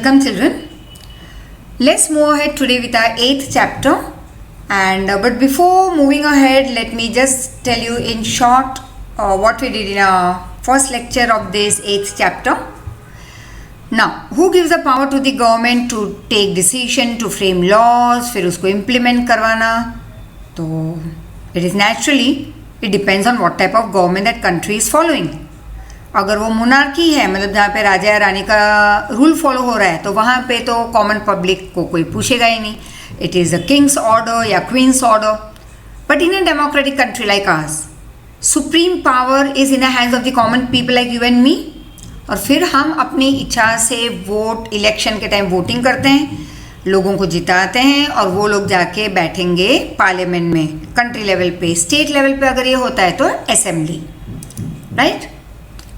Welcome children. Let's move ahead today with our 8th chapter, and but before moving ahead, let me just tell you in short what we did in our first lecture of this 8th chapter. Now, who gives the power to the government to take decision, to frame laws, फिर उसको implement करवाना? तो it is naturally, it depends on what type of government that country is following. अगर वो monarchy है, मतलब जहाँ पे राजा या रानी का रूल फॉलो हो रहा है, तो वहाँ पे तो कॉमन पब्लिक को कोई पूछेगा ही नहीं. It is a king's order या queen's order. But in a democratic country like ours, supreme power is in the hands of the common people like you and me. और फिर हम अपनी इच्छा से वोट, इलेक्शन के टाइम वोटिंग करते हैं, लोगों को जिताते हैं, और वो लोग जाके बैठेंगे पार्लियामेंट में. कंट्री लेवल पे, स्टेट लेवल पे अगर ये होता है तो assembly, right.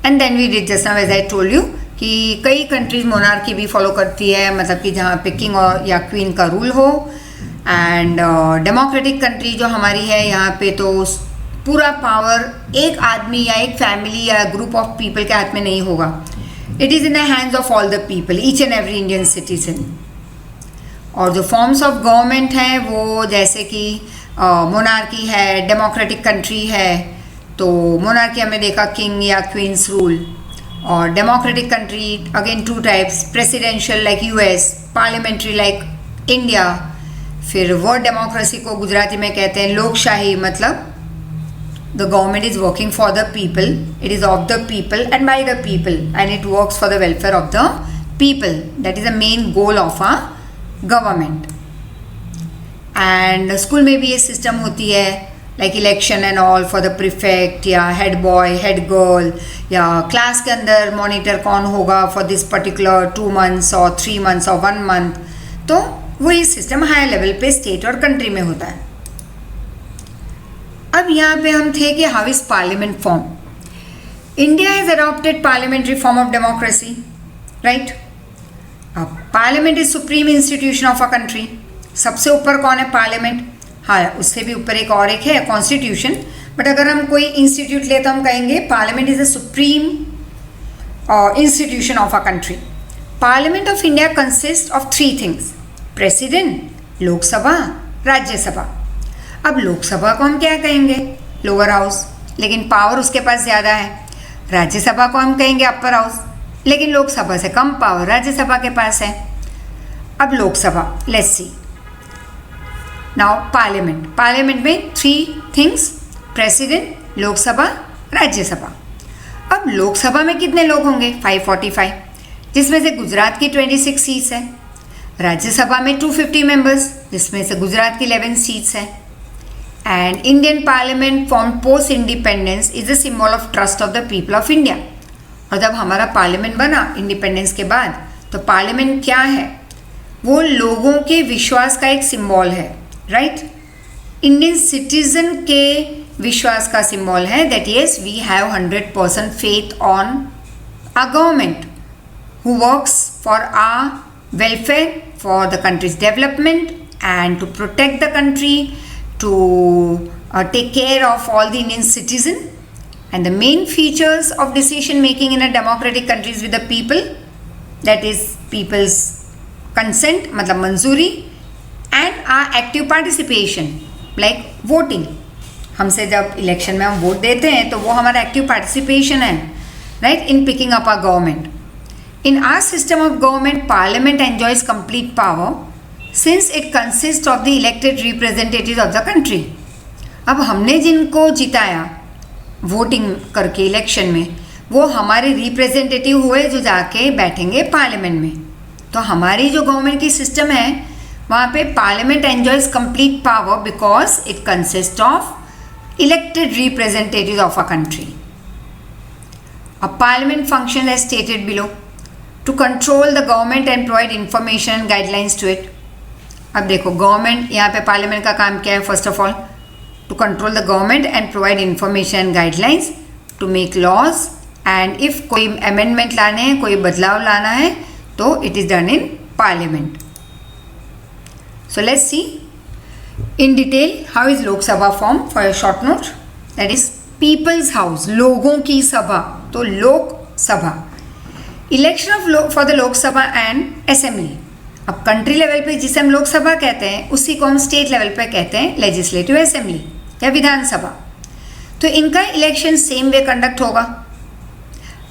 And then we did just now as I told you कि कई कंट्रीज मोनार्की भी फॉलो करती है, मतलब कि जहाँ पे किंग और या क्वीन का रूल हो. एंड डेमोक्रेटिक कंट्री जो हमारी है, यहाँ पे तो पूरा पावर एक आदमी या एक फैमिली या ग्रुप ऑफ पीपल के हाथ में नहीं होगा. It is in the hands of all the people, each and every Indian citizen. और जो फॉर्म्स ऑफ गवर्नमेंट हैं वो जैसे कि मोनार्की है, डेमोक्रेटिक कंट्री है, तो मोनार्की हमने देखा किंग या क्वींस रूल. और democratic country again two types, presidential like US, parliamentary like India. फिर वर्ड डेमोक्रेसी को गुजराती में कहते हैं लोकशाही, मतलब the government is working for the people, it is of the people and by the people, and it works for the welfare of the people. That is the main goal of a government. And school में भी ये system होती है, like election and all for the prefect या head boy, head girl, या class के अंदर monitor कौन होगा फॉर दिस पर्टिकुलर 2 months और 3 months और 1 month. तो वही सिस्टम हायर लेवल पे स्टेट और कंट्री में होता है. अब यहाँ पे हम थे कि how is parliament form. India has adopted parliamentary form of democracy, right. अब parliament is supreme institution of a country. सबसे ऊपर कौन है? पार्लियामेंट. हाँ, उससे भी ऊपर एक और एक है कॉन्स्टिट्यूशन. बट अगर हम कोई इंस्टीट्यूट ले तो हम कहेंगे parliament is the supreme institution of a country. Parliament of India consist of 3 things: president, Lok Sabha, Rajya Sabha. अब लोकसभा को हम क्या कहेंगे? लोअर हाउस, लेकिन पावर उसके पास ज़्यादा है. राज्यसभा को हम कहेंगे अपर हाउस, लेकिन लोकसभा से कम पावर राज्यसभा के पास है. अब Lok Sabha, let's see. Now parliament में 3 थिंग्स: प्रेसिडेंट, लोकसभा, राज्यसभा. अब लोकसभा में कितने लोग होंगे? 545, जिसमें से गुजरात की 26 सीट्स है. राज्यसभा में 250 मेंबर्स, जिसमें से गुजरात की 11 सीट्स है. And Indian parliament form post independence is the symbol of trust of the people of India. और जब हमारा पार्लियामेंट बना इंडिपेंडेंस के बाद, तो पार्लियामेंट क्या है? वो लोगों के विश्वास का एक सिंबल है, राइट. इंडियन सिटीजन के विश्वास का सिंबल है that yes we have 100% faith on a government who works for a welfare, for the country's development and to protect the country, to take care of all the Indian citizen. And the main features of decision making in a democratic countries with the people, that is people's consent, मतलब मंजूरी, and are active participation like voting. हमसे जब election में हम vote देते हैं तो वो हमारा एक्टिव पार्टिसिपेशन है, right, in picking up our government. In our system of government, parliament enjoys complete power since it consist of the elected representative of the country. अब हमने जिनको जिताया वोटिंग करके इलेक्शन में, वो हमारे रिप्रेजेंटेटिव हुए जो जाके बैठेंगे पार्लियामेंट में. तो हमारी जो गवर्नमेंट की सिस्टम है, वहाँ पे parliament enjoys complete power because it consist of elected representative of a country. अब parliament function as stated below: to control the government and provide information and guidelines to it. अब देखो, government, यहाँ पे parliament का काम क्या है? First of all to control the government and provide information and guidelines, to make laws, and if कोई amendment लाने हैं, कोई बदलाव लाना है, तो it is done in parliament. So let's see in detail how is Lok Sabha formed. For a short note, that is people's house, लोगों की सभा, तो लोक सभा. Election for the Lok Sabha and assembly. अब कंट्री लेवल पे जिसे हम लोकसभा कहते हैं उसी को हम स्टेट लेवल पे कहते हैं लेजिस्लेटिव असेंबली या विधानसभा। तो इनका इलेक्शन सेम वे कंडक्ट होगा,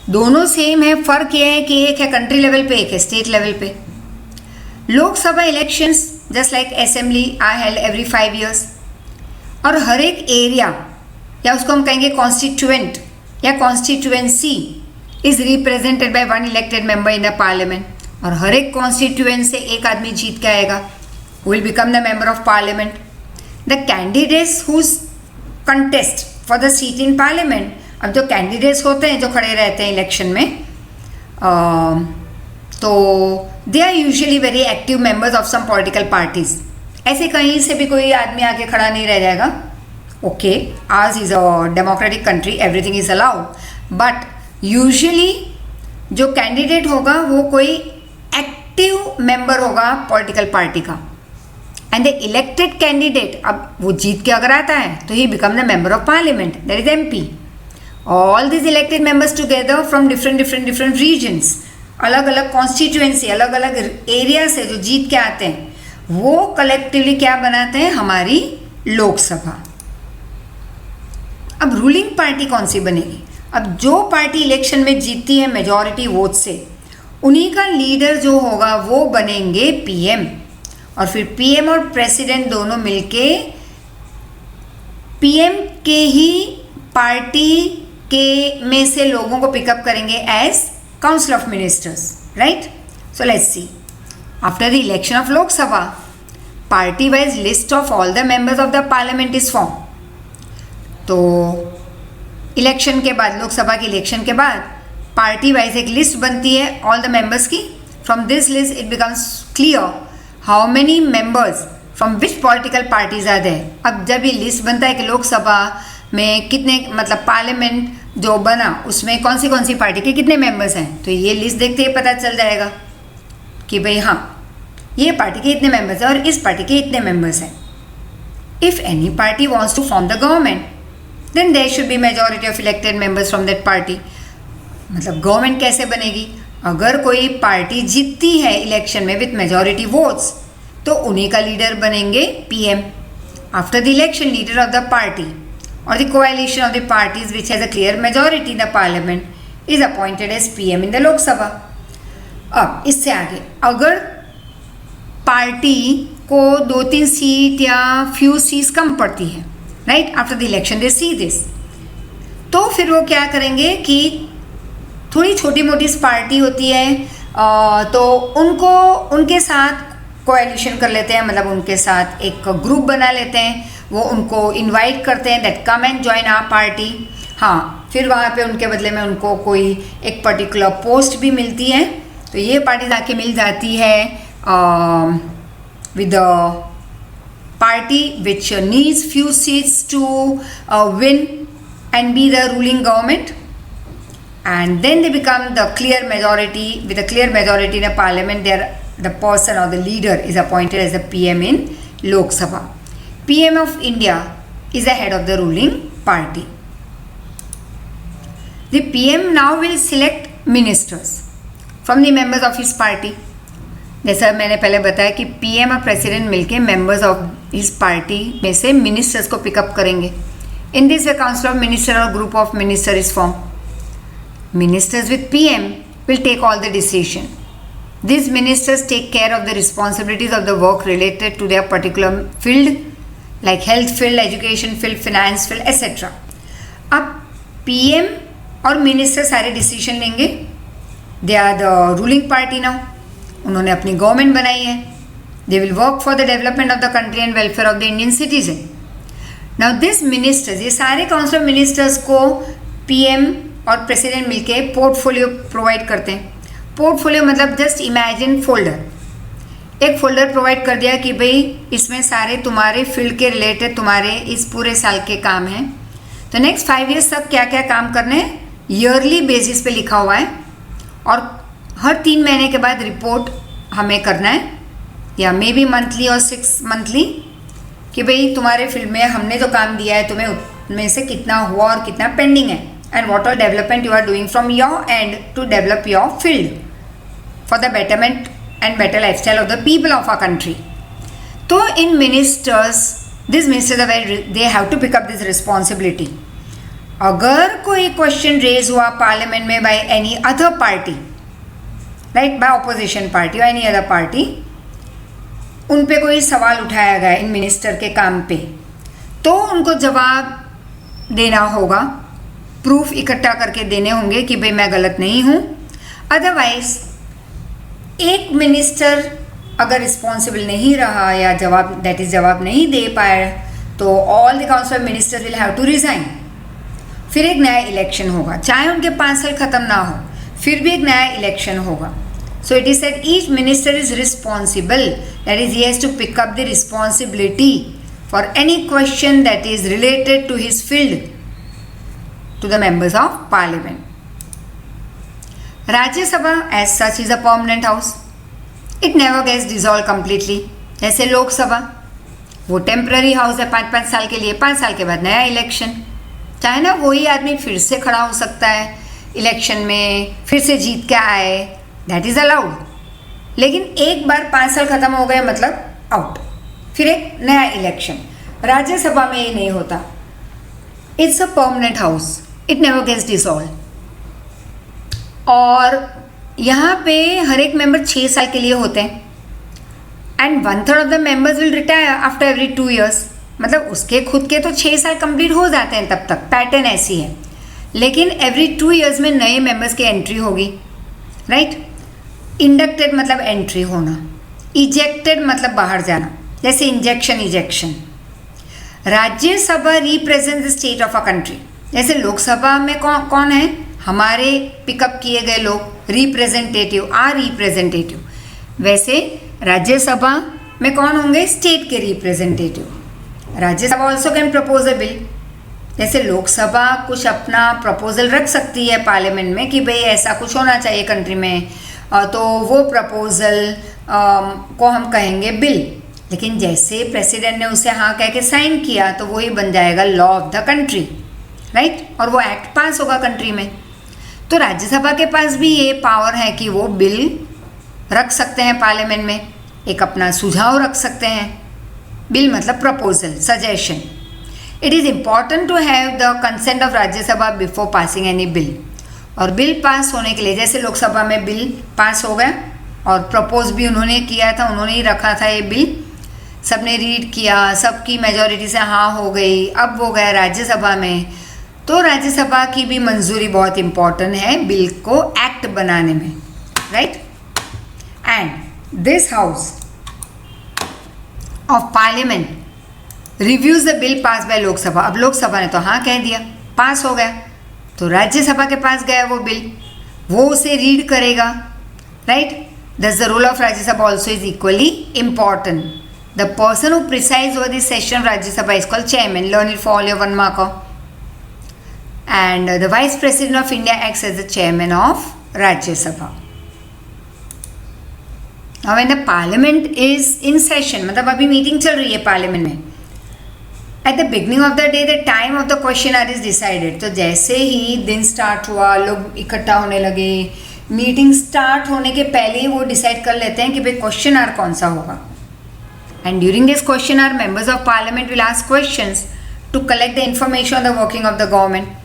दोनों सेम है, फर्क ये है कि एक है कंट्री लेवल पे, एक है स्टेट लेवल पे। Lok Sabha elections just like assembly are held every 5 years और हर एक एरिया या उसको हम कहेंगे कॉन्स्टिट्यूएंट या constituency is represented by one elected member in the parliament. और हर एक कॉन्स्टिट्यूएंट से एक आदमी जीत के आएगा, will become the member of parliament. The candidates whose contest for the seat in parliament, अब जो कैंडिडेट्स होते हैं जो खड़े रहते हैं इलेक्शन में, तो they are usually very active members of some political parties. ऐसे कहीं से भी कोई आदमी आके खड़ा नहीं रह जाएगा। ओके, आज is a democratic country, everything is allowed, but usually जो कैंडिडेट होगा वो कोई एक्टिव मेंबर होगा पॉलिटिकल पार्टी का। एंड द इलेक्टेड कैंडिडेट, अब वो जीत के अगर आता है तो ही become the member of parliament, that is MP. All this elected members together from different regions, अलग अलग कॉन्स्टिट्यूएंसी, अलग अलग एरिया से जो जीत के आते हैं वो कलेक्टिवली क्या बनाते हैं, हमारी लोकसभा। अब रूलिंग पार्टी कौन सी बनेगी? अब जो पार्टी इलेक्शन में जीतती है मेजॉरिटी वोट से, उन्हीं का लीडर जो होगा वो बनेंगे पीएम। और फिर पीएम और प्रेसिडेंट दोनों मिलके पीएम के ही पार्टी के में से लोगों को पिकअप करेंगे as council of ministers, right? So let's see, after the election of Lok Sabha, party wise list of all the members of the parliament is formed. तो इलेक्शन के बाद, लोकसभा के इलेक्शन के बाद पार्टी वाइज एक list बनती है all the members की। From this list it becomes clear how many members from which political parties are there. अब जब ये लिस्ट बनता है कि लोकसभा में कितने, मतलब पार्लियामेंट जो बना उसमें कौन सी पार्टी के कितने मेंबर्स हैं, तो ये लिस्ट देखते ही पता चल जाएगा कि भाई हाँ, ये पार्टी के इतने मेंबर्स हैं और इस पार्टी के इतने मेंबर्स हैं। If any party wants to form the government then there should be majority of elected members from that party. मतलब गवर्नमेंट कैसे बनेगी? अगर कोई पार्टी जीतती है इलेक्शन में विथ मेजॉरिटी वोट्स तो उन्हीं का लीडर बनेंगे PM. After the election leader of the party और the coalition of the parties which has a clear majority in the parliament is appointed as PM in the Lok Sabha. अब इससे आगे अगर party को 2-3 सीट या फ्यू सीट्स कम पड़ती है, right, after the election they see this, तो फिर वो क्या करेंगे कि थोड़ी छोटी मोटी पार्टी होती है तो उनके साथ कोएलिशन कर लेते हैं, मतलब उनके साथ एक ग्रुप बना लेते हैं, वो उनको इनवाइट करते हैं that come and join our party. हाँ, फिर वहाँ पे उनके बदले में उनको कोई एक पर्टिकुलर पोस्ट भी मिलती है, तो ये पार्टी जाके मिल जाती है with party which needs few seats to win and be the ruling government, and then they become the clear majority. With a clear majority in a parliament, the person or the leader is appointed as the PM in Lok Sabha. PM of India is the head of the ruling party. The PM now will select ministers from the members of his party. जैसा मैंने पहले बताया कि PM और president मिलके members of his party में से ministers को pick up करेंगे. In this way, Council of Minister or group of minister is formed. Ministers with PM will take all the decision. These ministers take care of the responsibilities of the work related to their particular field, like health field, education field, finance field, etc. अब PM और minister सारे decision लेंगे. They are the ruling party now. उन्होंने अपनी government बनाई है. They will work for the development of the country and welfare of the Indian citizen. Now this ministers, ये सारे काउंसिल ऑफ मिनिस्टर्स को पीएम और प्रेसिडेंट मिलके पोर्टफोलियो प्रोवाइड करते हैं. पोर्टफोलियो मतलब जस्ट इमेजिन फोल्डर, एक फोल्डर प्रोवाइड कर दिया कि भाई इसमें सारे तुम्हारे फील्ड के रिलेटेड तुम्हारे इस पूरे साल के काम हैं, तो नेक्स्ट 5 years तक क्या क्या काम करने हैं ईयरली बेसिस पे लिखा हुआ है, और हर 3 महीने के बाद रिपोर्ट हमें करना है, या मे बी मंथली और 6 मंथली, कि भाई तुम्हारे फील्ड में हमने जो काम दिया है तुम्हें उनमें से कितना हुआ और कितना पेंडिंग है, and what all development you are doing from your end to develop your field for the betterment and better lifestyle of the people of our country. So in ministers, these ministers are they have to pick up this responsibility. अगर कोई question raise हुआ parliament में by any other party, right, by opposition party और any other party, उन पे कोई सवाल उठाया गया इन मिनिस्टर के काम पे, तो उनको जवाब देना होगा, प्रूफ इकट्ठा करके देने होंगे कि भाई मैं गलत नहीं हूँ. अदरवाइज एक मिनिस्टर अगर रिस्पॉन्सिबल नहीं रहा या जवाब नहीं दे पाया, तो all the council minister will have to resign. फिर एक नया इलेक्शन होगा, चाहे उनके 5 साल खत्म ना हो, फिर भी एक नया इलेक्शन होगा. So it is said each minister is responsible, that is he has to pick up the responsibility for any question that is related to his field to the members of parliament. Rajya Sabha as such is a permanent house. It never gets dissolve completely. जैसे लोकसभा, वो temporary house है 5-5 साल के लिए, 5 साल के बाद नया इलेक्शन, चाहे ना वही आदमी फिर से खड़ा हो सकता है इलेक्शन में, फिर से जीत के आए, दैट इज़ अलाउड. लेकिन एक बार 5 साल खत्म हो गए मतलब आउट, फिर एक नया इलेक्शन. राज्यसभा में ये नहीं होता. It's a permanent house, it never gets dissolve. और यहाँ पे हर एक मेंबर 6 साल के लिए होते हैं and 1/3 of the members will retire after every 2 years. मतलब उसके खुद के तो 6 साल कंप्लीट हो जाते हैं तब तक, पैटर्न ऐसी है. लेकिन एवरी 2 years में नए मेंबर्स की एंट्री होगी, राइट. इंडक्टेड मतलब एंट्री होना, इजेक्टेड मतलब बाहर जाना, जैसे injection ejection. Rajya Sabha represent the state of a country. जैसे लोकसभा में कौन है, हमारे पिकअप किए गए लोग, रिप्रेजेंटेटिव आर रिप्रेजेंटेटिव. वैसे राज्यसभा में कौन होंगे, स्टेट के representative. Rajya Sabha also can propose a bill. जैसे लोकसभा कुछ अपना प्रपोजल रख सकती है पार्लियामेंट में कि भाई ऐसा कुछ होना चाहिए कंट्री में, तो वो प्रपोजल को हम कहेंगे बिल. लेकिन जैसे प्रेसिडेंट ने उसे हाँ कह के साइन किया तो वही बन जाएगा law of the country, right, और वो एक्ट पास होगा कंट्री में. तो राज्यसभा के पास भी ये पावर है कि वो बिल रख सकते हैं पार्लियामेंट में, एक अपना सुझाव रख सकते हैं. बिल मतलब proposal, suggestion. It is important to have the consent of Rajya Sabha before passing any bill. और बिल पास होने के लिए, जैसे लोकसभा में बिल पास हो गया और प्रपोज भी उन्होंने किया था, उन्होंने ही रखा था ये बिल, सबने रीड किया, सबकी मेजॉरिटी से हाँ हो गई, अब वो गया राज्यसभा में. तो राज्यसभा की भी मंजूरी बहुत इम्पॉर्टेंट है बिल को एक्ट बनाने में, right. And this house of parliament reviews the bill pass by Lok Sabha. अब लोकसभा ने तो हाँ कह दिया, पास हो गया, तो राज्यसभा के पास गया वो बिल, वो उसे रीड करेगा, right. Thus the role of Rajya Sabha also is equally important. The person who presides over this session Rajya Sabha is called chairman. Learn it for all your 1 marker. And the Vice President of India acts as the Chairman of Rajya Sabha. Now when the Parliament is in session, मतलब अभी meeting चल रही है parliament में, at the beginning of the day the time of the question hour is decided. तो जैसे ही दिन start हुआ, लोग इकट्ठा होने लगे, मीटिंग स्टार्ट होने के पहले ही वो डिसाइड कर लेते हैं कि भाई क्वेश्चन आवर कौन सा होगा. And during this question hour, members of Parliament will ask questions to collect the information on the working of the government.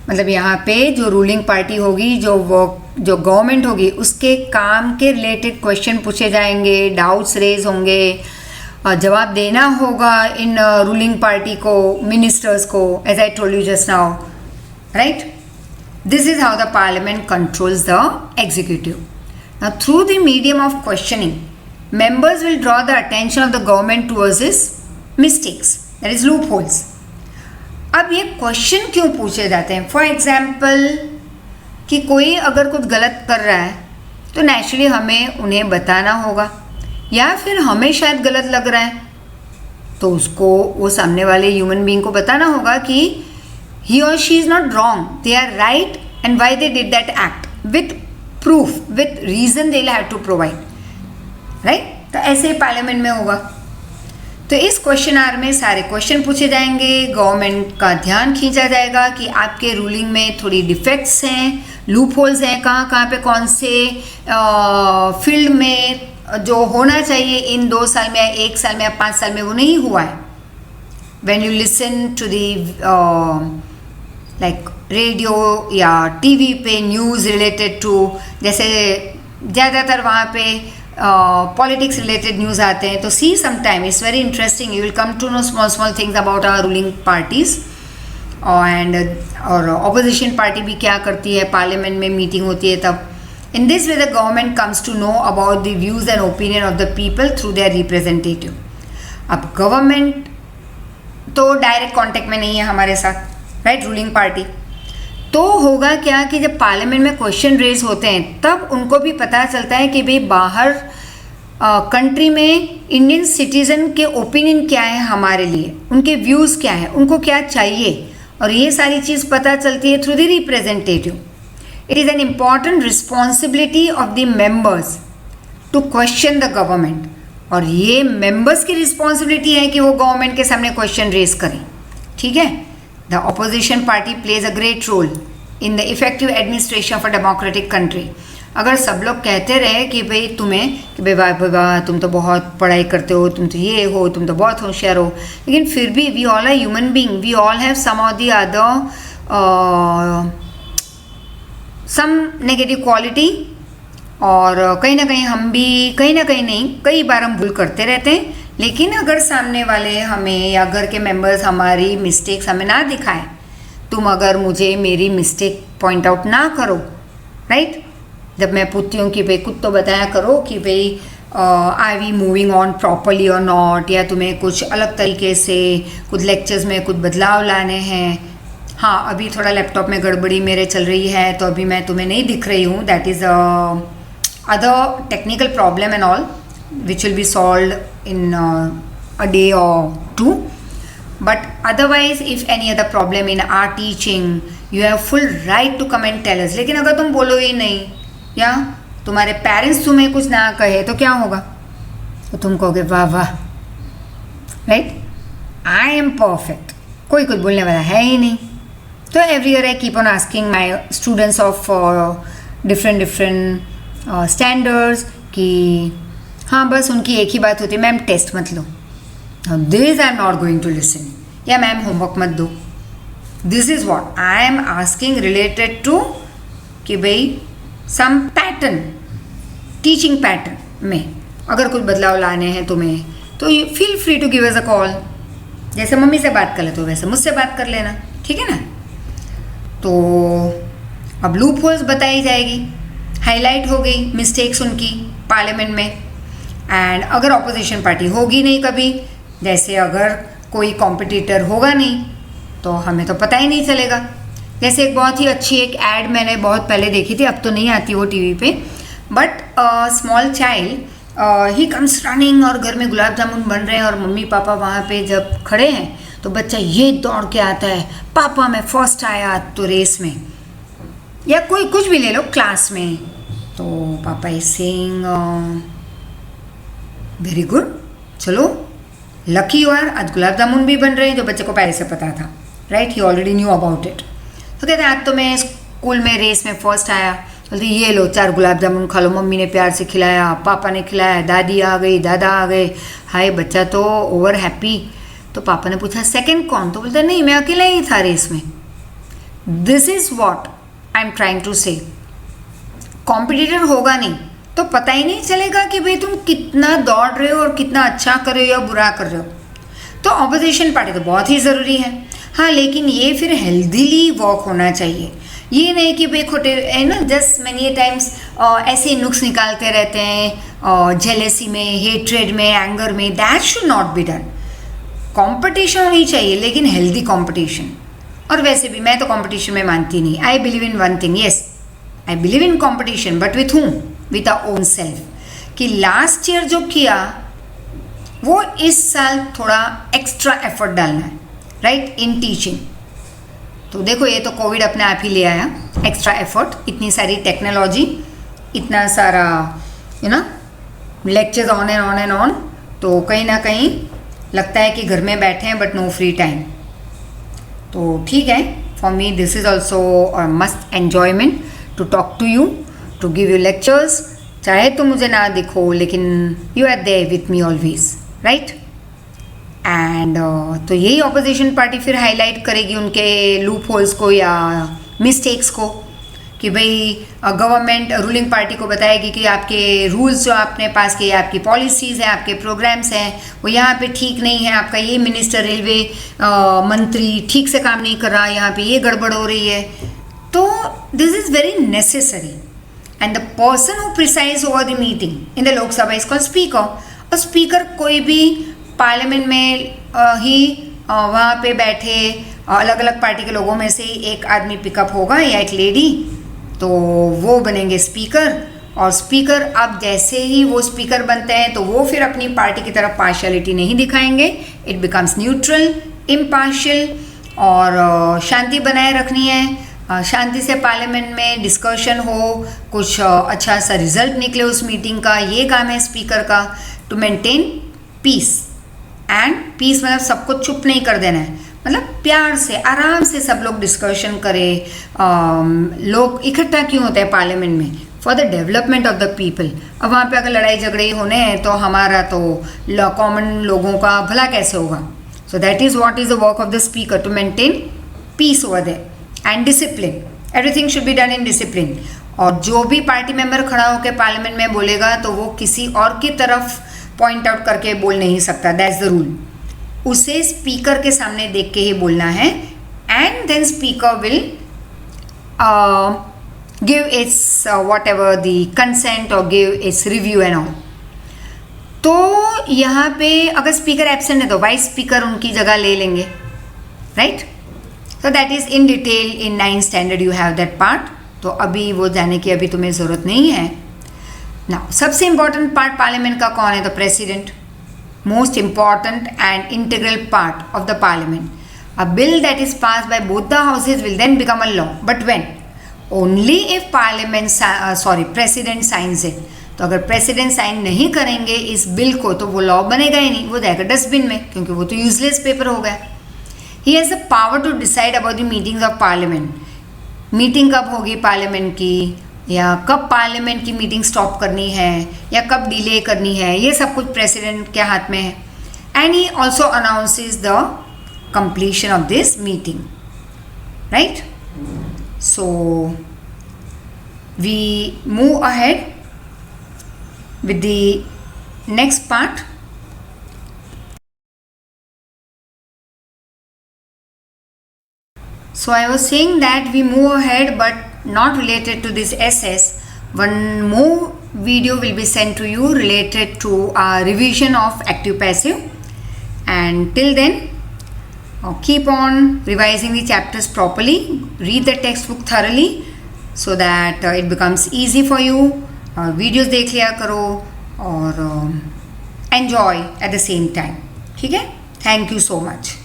मतलब यहाँ पे जो रूलिंग पार्टी होगी, जो गवर्नमेंट होगी, उसके काम के रिलेटेड क्वेश्चन पूछे जाएंगे, डाउट्स रेज होंगे, जवाब देना होगा इन रूलिंग पार्टी को, मिनिस्टर्स को, as I told you just now, right. This is how the parliament controls the executive. Now through the medium of questioning, members will draw the attention of the government towards its mistakes, that is loopholes. अब ये question क्यों पूछे जाते हैं? For example कि कोई अगर कुछ गलत कर रहा है तो नेचुरली हमें उन्हें बताना होगा, या फिर हमें शायद गलत लग रहा है तो उसको, वो सामने वाले ह्यूमन बीइंग को बताना होगा कि ही और she is not wrong, they are right and why they did that act with proof, with reason they have to provide, right. तो ऐसे पार्लियामेंट में होगा. तो इस क्वेश्चन आवर में सारे क्वेश्चन पूछे जाएंगे, गवर्नमेंट का ध्यान खींचा जाएगा कि आपके रूलिंग में थोड़ी डिफेक्ट्स हैं, लूप होल्स हैं, कहाँ कहाँ पे कौन से फील्ड में जो होना चाहिए इन 2 साल में या 1 साल में या 5 साल में वो नहीं हुआ है. When you listen to the like radio या टीवी पे न्यूज़ रिलेटेड टू, जैसे ज़्यादातर वहाँ पे पॉलिटिक्स रिलेटेड न्यूज़ आते हैं, तो see some time it's very interesting. You will come to know small small things about our ruling parties और ऑपोजिशन पार्टी भी क्या करती है, पार्लियामेंट में मीटिंग होती है तब. In this way the government comes to know about the views and opinion of the people through their representative. अब गवर्नमेंट तो डायरेक्ट कांटेक्ट में नहीं है हमारे साथ, राइट, रूलिंग पार्टी. तो होगा क्या कि जब पार्लियामेंट में क्वेश्चन रेज होते हैं तब उनको भी पता चलता है कि भाई बाहर कंट्री में इंडियन सिटीज़न के ओपिनियन क्या है हमारे लिए, उनके व्यूज़ क्या है, उनको क्या चाहिए, और ये सारी चीज़ पता चलती है through the representative. It is an important responsibility of the members to question the government. और ये मेंबर्स की रिस्पॉन्सिबिलिटी है कि वो गवर्नमेंट के सामने क्वेश्चन रेज करें. ठीक है. The opposition party plays a great role in the effective administration of a democratic country. अगर सब लोग कहते रहे कि भाई तुम्हें कि भाई वाह वाह तुम तो बहुत पढ़ाई करते हो, तुम तो ये हो, तुम तो बहुत होशियार हो, लेकिन फिर भी we all are human being, we all have some of the other some negative quality, और कहीं ना कहीं हम भी कहीं ना कहीं नहीं, कई बार हम भूल करते रहते हैं. लेकिन अगर सामने वाले हमें या घर के मेंबर्स हमारी मिस्टेक्स हमें ना दिखाएं, तुम अगर मुझे मेरी मिस्टेक पॉइंट आउट ना करो, राइट, जब मैं पूछती हूँ कि भाई कुछ तो बताया करो कि भाई आई वी मूविंग ऑन प्रॉपरली और नॉट, या तुम्हें कुछ अलग तरीके से कुछ लेक्चर्स में कुछ बदलाव लाने हैं. हाँ, अभी थोड़ा लैपटॉप में गड़बड़ी मेरे चल रही है तो अभी मैं तुम्हें नहीं दिख रही हूँ, that is other technical problem and all which will be solved in a day or 2. But otherwise if any other problem in our teaching, you have full right to come and tell us. लेकिन अगर तुम बोलो ही नहीं या तुम्हारे parents तुम्हें कुछ ना कहे तो क्या होगा? तो तुम कहोगे वाह वाह, राइट, आई एम परफेक्ट, कोई कुछ बोलने वाला है ही नहीं. तो every year I keep on asking my students of different standards कि हाँ बस उनकी एक ही बात होती है, मैम टेस्ट मत लो, this I am not going to listen, या मैम होमवर्क मत दो. This is what I am asking related to कि भाई सम पैटर्न, टीचिंग पैटर्न में अगर कुछ बदलाव लाने हैं तुम्हें तो you feel free to give us a call. जैसे मम्मी से बात कर लेते हो वैसे मुझसे बात कर लेना, ठीक है ना. तो अब लूप होल्स बताई जाएगी, हाईलाइट हो गई मिस्टेक्स उनकी पार्लियामेंट में. एंड अगर ऑपोजिशन पार्टी होगी नहीं कभी, जैसे अगर कोई कॉम्पिटिटर होगा नहीं तो हमें तो पता ही नहीं चलेगा. जैसे एक बहुत ही अच्छी एक ऐड मैंने बहुत पहले देखी थी, अब तो नहीं आती वो टीवी पे, but small child he comes running और घर में गुलाब जामुन बन रहे हैं और मम्मी पापा वहाँ पे जब खड़े हैं तो बच्चा ये दौड़ के आता है, पापा मैं फर्स्ट आया तो रेस में, या कोई कुछ भी ले लो क्लास में, तो पापा इज सेइंग वेरी गुड, चलो लकी यू आर, आज गुलाब जामुन भी बन रहे हैं, जो बच्चे को पहले से पता था, right, he already knew about it. तो कहते हैं आज तो मैं स्कूल में रेस में फर्स्ट आया, बोलते ये लो 4 गुलाब जामुन खा लो, मम्मी ने प्यार से खिलाया, पापा ने खिलाया, दादी आ गई, दादा आ गए, हाय बच्चा तो ओवर हैप्पी. तो पापा ने पूछा सेकंड कौन, तो बोलते नहीं मैं अकेला ही था रेस में. This is what I am trying to say. Competitor होगा नहीं तो पता ही नहीं चलेगा कि भाई तुम कितना दौड़ रहे हो और कितना अच्छा कर रहे हो या बुरा कर रहे हो. तो ऑपोजिशन पार्टी तो बहुत ही ज़रूरी है, हाँ, लेकिन ये फिर हेल्दीली वर्क होना चाहिए. ये नहीं कि भाई खोटे है ना, जस्ट मैनी टाइम्स ऐसे नुक्स निकालते रहते हैं जेलेसी में, हेट्रेड में, एंगर में. That should not be done. Competition होनी चाहिए लेकिन हेल्दी कंपटीशन. और वैसे भी मैं तो कंपटीशन में मानती नहीं. I believe in one thing, yes I believe in competition, but with whom, with our own self. कि लास्ट ईयर जो किया वो इस साल थोड़ा एक्स्ट्रा एफर्ट डालना है, राइट, इन टीचिंग. तो देखो ये तो कोविड अपने आप ही ले आया एक्स्ट्रा एफर्ट, इतनी सारी टेक्नोलॉजी, इतना सारा you know lectures on and on and on. तो कहीं ना कहीं लगता है कि घर में बैठे हैं बट नो फ्री टाइम। तो ठीक है, for me this is also must enjoyment to talk to you, to give you lectures. चाहे तो मुझे ना दिखो लेकिन you are there with me always, right. And तो यही ऑपोजिशन पार्टी फिर हाईलाइट करेगी उनके लूप होल्स को या मिस्टेक्स को, कि भाई गवर्नमेंट रूलिंग पार्टी को बताएगी कि आपके रूल्स जो आपने पास किए, आपकी पॉलिसीज़ हैं, आपके प्रोग्राम्स हैं, वो यहाँ पे ठीक नहीं है, आपका ये मिनिस्टर रेलवे मंत्री ठीक से काम नहीं कर रहा, यहाँ पे ये गड़बड़ हो रही है। तो this is very necessary and the person who precise over the meeting in the Lok Sabha is called speaker. और स्पीकर कोई भी पार्लियामेंट में ही वहाँ पे बैठे अलग अलग पार्टी के लोगों में से एक आदमी पिकअप होगा या एक लेडी, तो वो बनेंगे स्पीकर। और स्पीकर अब जैसे ही वो स्पीकर बनते हैं तो वो फिर अपनी पार्टी की तरफ पार्शियलिटी नहीं दिखाएंगे, इट बिकम्स न्यूट्रल, इम्पार्शियल, और शांति बनाए रखनी है। शांति से पार्लियामेंट में डिस्कशन हो, कुछ अच्छा सा रिजल्ट निकले उस मीटिंग का, ये काम है स्पीकर का, to maintain peace. And peace मतलब सबको चुप नहीं कर देना है, मतलब प्यार से आराम से सब लोग डिस्कशन करें। लोग इकट्ठा क्यों होते हैं पार्लियामेंट में? For the development of the people. अब वहाँ पे अगर लड़ाई झगड़े होने हैं तो हमारा तो कॉमन लोगों का भला कैसे होगा? So that is what is the work of the speaker, to maintain peace over there and discipline. Everything should be done in discipline. और जो भी पार्टी मेंबर खड़ा होकर पार्लियामेंट में बोलेगा तो वो किसी और की तरफ पॉइंट आउट करके बोल नहीं सकता, दैट्स द रूल। उसे स्पीकर के सामने देख के ही बोलना है। And then speaker will give its whatever the consent और give its review and all. तो यहाँ पे अगर स्पीकर एब्सेंट है तो वाइस स्पीकर उनकी जगह ले लेंगे, right. So that is in detail in 9th standard you have that part. तो अभी वो जाने की अभी तुम्हें ज़रूरत नहीं है। नाउ सबसे इंपॉर्टेंट पार्ट पार्लियामेंट का कौन है? तो president, most important and integral part of the parliament. A bill that is passed by both the houses will then become a law. But when? Only if president signs it. तो अगर president sign नहीं करेंगे इस bill को तो वो law बनेगा ही नहीं, वो जाएगा डस्टबिन में, क्योंकि वो तो यूजलेस पेपर हो गया। He has the power to decide about the meetings of parliament. Meeting कब होगी पार्लियामेंट की, या कब पार्लियामेंट की मीटिंग स्टॉप करनी है या कब डिले करनी है, ये सब कुछ प्रेसिडेंट के हाथ में है। And he also announces the completion of this meeting, right. So we move ahead with the next part. So I was saying that we move ahead, but not related to this SS. One more video will be sent to you related to our revision of active passive. And till then, keep on revising the chapters properly. Read the textbook thoroughly so that it becomes easy for you. Videos देख लिया करो और enjoy at the same time. ठीक है? Thank you so much.